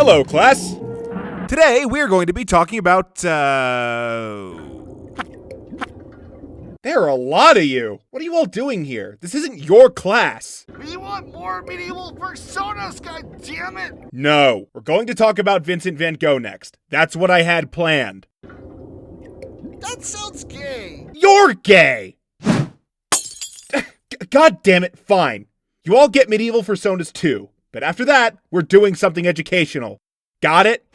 Hello, class. Today, we're going to be talking about, There are a lot of you. What are you all doing here? This isn't your class. We want more medieval Fursonas, goddammit! No, we're going to talk about Vincent van Gogh next. That's what I had planned. That sounds gay. You're gay! God damn it, fine. You all get medieval Fursonas too. But after that, we're doing something educational. Got it?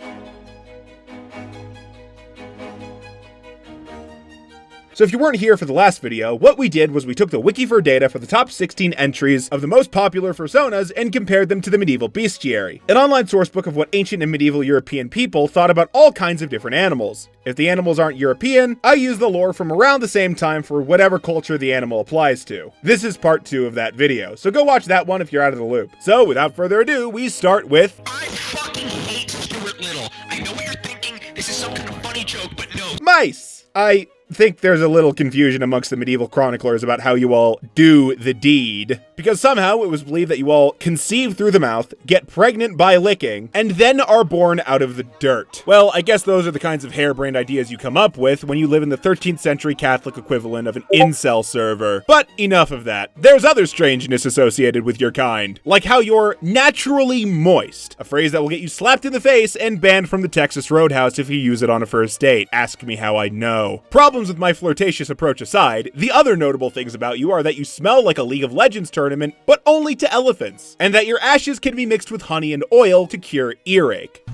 So if you weren't here for the last video, what we did was we took the Wikifur data for the top 16 entries of the most popular Fursonas and compared them to the medieval bestiary, an online sourcebook of what ancient and medieval European people thought about all kinds of different animals. If the animals aren't European, I use the lore from around the same time for whatever culture the animal applies to. This is part 2 of that video, so go watch that one if you're out of the loop. So without further ado, we start with... I fucking hate Stuart Little. I know what you're thinking. This is some kind of funny joke, but no. Mice! I think there's a little confusion amongst the medieval chroniclers about how you all do the deed, because somehow it was believed that you all conceive through the mouth, get pregnant by licking, and then are born out of the dirt. Well, I guess those are the kinds of harebrained ideas you come up with when you live in the 13th century Catholic equivalent of an incel server. But enough of that. There's other strangeness associated with your kind, like how you're naturally moist, a phrase that will get you slapped in the face and banned from the Texas Roadhouse if you use it on a first date. Ask me how I know. Problems with my flirtatious approach aside, the other notable things about you are that you smell like a League of Legends tournament, but only to elephants, and that your ashes can be mixed with honey and oil to cure earache.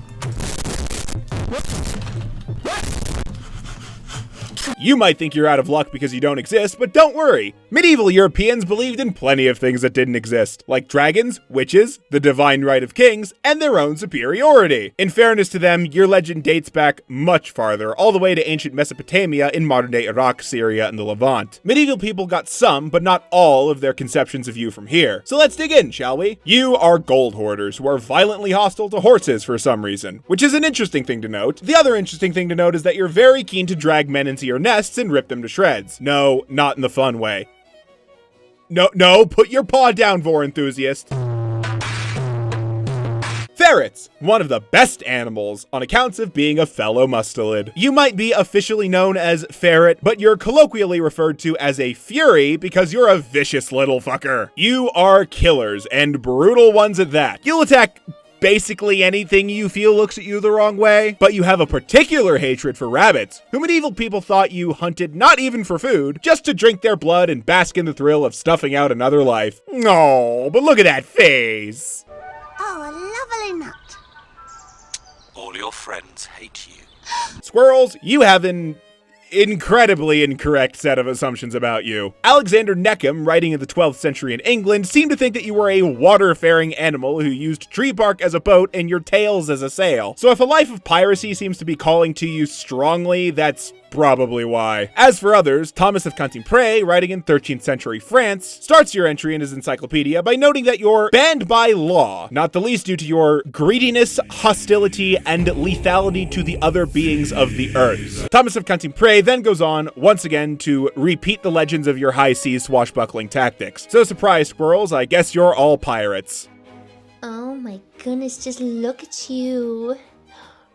You might think you're out of luck because you don't exist, but don't worry. Medieval Europeans believed in plenty of things that didn't exist, like dragons, witches, the divine right of kings, and their own superiority. In fairness to them, your legend dates back much farther, all the way to ancient Mesopotamia in modern-day Iraq, Syria, and the Levant. Medieval people got some, but not all, of their conceptions of you from here. So let's dig in, shall we? You are gold hoarders who are violently hostile to horses for some reason, which is an interesting thing to note. The other interesting thing to note is that you're very keen to drag men into your nests and rip them to shreds. No, not in the fun way. No, put your paw down, vor enthusiast. Ferrets, one of the best animals on accounts of being a fellow mustelid. You might be officially known as ferret, but you're colloquially referred to as a fury because you're a vicious little fucker. You are killers, and brutal ones at that. You'll attack basically anything you feel looks at you the wrong way, but you have a particular hatred for rabbits, who medieval people thought you hunted not even for food, just to drink their blood and bask in the thrill of stuffing out another life. Oh, but look at that face. Oh, a lovely nut. All your friends hate you. Squirrels, you have an incredibly incorrect set of assumptions about you. Alexander Neckham, writing in the 12th century in England, seemed to think that you were a water-faring animal who used tree bark as a boat and your tails as a sail. So if a life of piracy seems to be calling to you strongly, that's probably why. As for others, Thomas of Cantimpré, writing in 13th century France, starts your entry in his encyclopedia by noting that you're banned by law, not the least due to your greediness, hostility, and lethality to the other beings of the earth. Thomas of Cantimpré then goes on, once again, to repeat the legends of your high seas swashbuckling tactics. So surprise, squirrels, I guess you're all pirates. Oh my goodness, just look at you.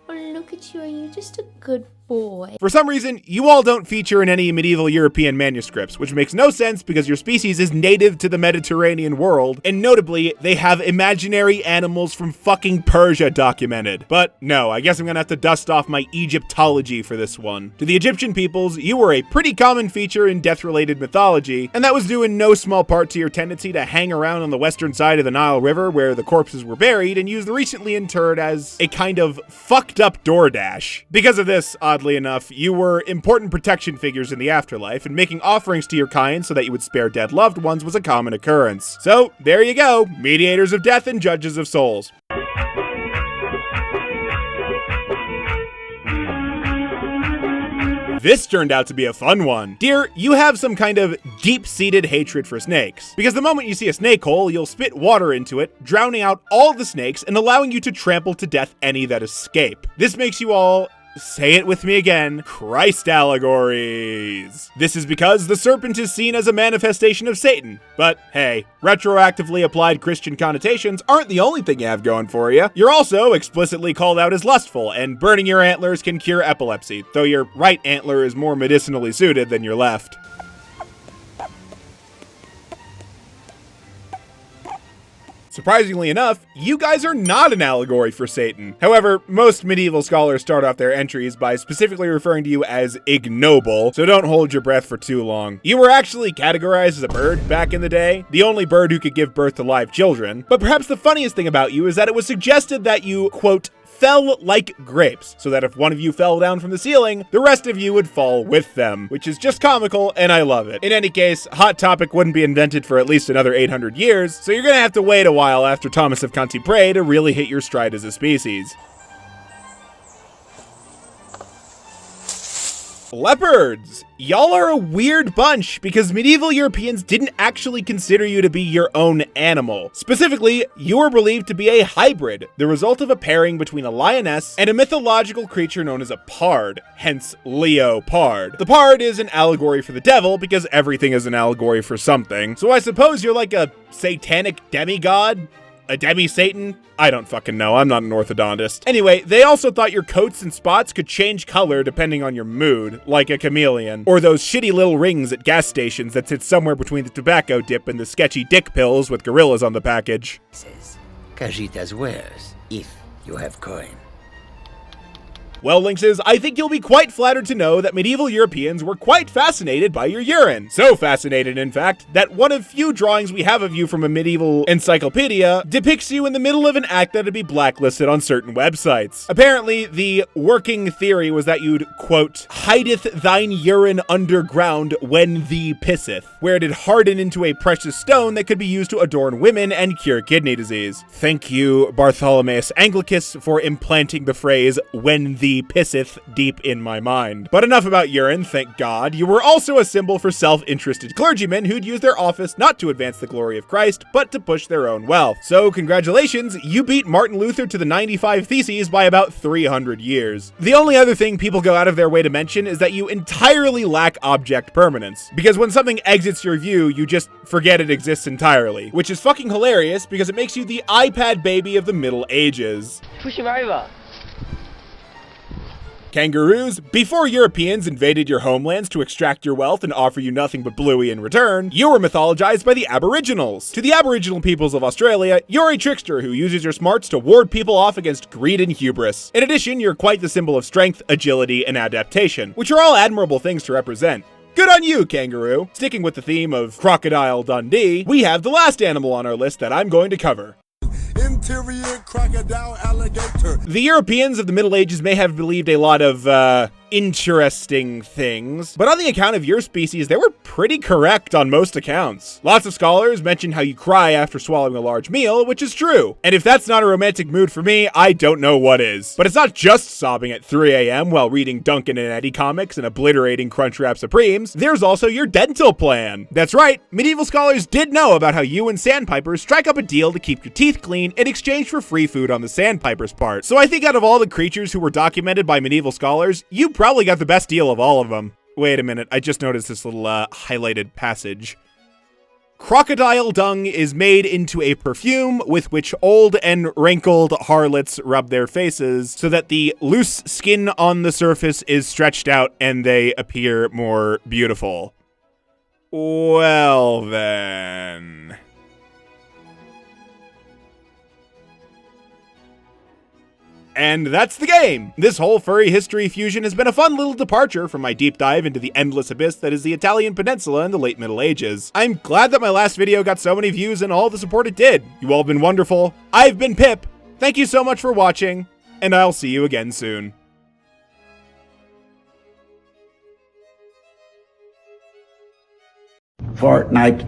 Oh, look at you, are you just a good boy? For some reason, you all don't feature in any medieval European manuscripts, which makes no sense because your species is native to the Mediterranean world, and notably, they have imaginary animals from fucking Persia documented. But no, I guess I'm gonna have to dust off my Egyptology for this one. To the Egyptian peoples, you were a pretty common feature in death-related mythology, and that was due in no small part to your tendency to hang around on the western side of the Nile River where the corpses were buried and use the recently interred as a kind of fucked up DoorDash. Because of this, oddly enough, you were important protection figures in the afterlife, and making offerings to your kind so that you would spare dead loved ones was a common occurrence. So, there you go, mediators of death and judges of souls. This turned out to be a fun one. Dear, you have some kind of deep-seated hatred for snakes, because the moment you see a snake hole, you'll spit water into it, drowning out all the snakes and allowing you to trample to death any that escape. This makes you all say it with me again, Christ allegories. This is because the serpent is seen as a manifestation of Satan. But hey, retroactively applied Christian connotations aren't the only thing you have going for you. You're also explicitly called out as lustful, and burning your antlers can cure epilepsy, though your right antler is more medicinally suited than your left. Surprisingly enough, you guys are not an allegory for Satan. However, most medieval scholars start off their entries by specifically referring to you as ignoble, so don't hold your breath for too long. You were actually categorized as a bird back in the day, the only bird who could give birth to live children. But perhaps the funniest thing about you is that it was suggested that you, quote, fell like grapes, so that if one of you fell down from the ceiling, the rest of you would fall with them, which is just comical, and I love it. In any case, Hot Topic wouldn't be invented for at least another 800 years, so you're gonna have to wait a while after Thomas of Cantipré to really hit your stride as a species. Leopards! Y'all are a weird bunch because medieval Europeans didn't actually consider you to be your own animal. Specifically, you were believed to be a hybrid, the result of a pairing between a lioness and a mythological creature known as a pard, hence Leopard. The pard is an allegory for the devil because everything is an allegory for something, so I suppose you're like a satanic demigod? A demi-Satan? I don't fucking know, I'm not an orthodontist. Anyway, they also thought your coats and spots could change color depending on your mood, like a chameleon. Or those shitty little rings at gas stations that sit somewhere between the tobacco dip and the sketchy dick pills with gorillas on the package. Says, Cajitas wares, if you have coin. Well, Lynxes, I think you'll be quite flattered to know that medieval Europeans were quite fascinated by your urine. So fascinated, in fact, that one of few drawings we have of you from a medieval encyclopedia depicts you in the middle of an act that'd be blacklisted on certain websites. Apparently, the working theory was that you'd, quote, hideth thine urine underground when thee pisseth, where it'd harden into a precious stone that could be used to adorn women and cure kidney disease. Thank you, Bartholomeus Anglicus, for implanting the phrase, when thee pisseth, deep in my mind. But enough about urine, thank God. You were also a symbol for self-interested clergymen who'd use their office not to advance the glory of Christ, but to push their own wealth. So congratulations, you beat Martin Luther to the 95 Theses by about 300 years. The only other thing people go out of their way to mention is that you entirely lack object permanence, because when something exits your view, you just forget it exists entirely, which is fucking hilarious because it makes you the iPad baby of the Middle Ages. Push him over. Kangaroos, before Europeans invaded your homelands to extract your wealth and offer you nothing but bluey in return, you were mythologized by the Aboriginals. To the Aboriginal peoples of Australia, you're a trickster who uses your smarts to ward people off against greed and hubris. In addition, you're quite the symbol of strength, agility, and adaptation, which are all admirable things to represent. Good on you, Kangaroo! Sticking with the theme of Crocodile Dundee, we have the last animal on our list that I'm going to cover. Interior crocodile alligator. The Europeans of the Middle Ages may have believed a lot of, interesting things, but on the account of your species, they were pretty correct on most accounts. Lots of scholars mention how you cry after swallowing a large meal, which is true. And if that's not a romantic mood for me, I don't know what is. But it's not just sobbing at 3 a.m. while reading Duncan and Eddie comics and obliterating Crunchwrap Supremes. There's also your dental plan. That's right, medieval scholars did know about how you and sandpipers strike up a deal to keep your teeth clean in exchange for free food on the sandpiper's part. So I think out of all the creatures who were documented by medieval scholars, you probably got the best deal of all of them. Wait a minute, I just noticed this little highlighted passage. Crocodile dung is made into a perfume with which old and wrinkled harlots rub their faces so that the loose skin on the surface is stretched out and they appear more beautiful. Well then. And that's the game! This whole furry history fusion has been a fun little departure from my deep dive into the endless abyss that is the Italian peninsula in the late Middle Ages. I'm glad that my last video got so many views and all the support it did. You all have been wonderful. I've been Pip. Thank you so much for watching, and I'll see you again soon. Fortnite.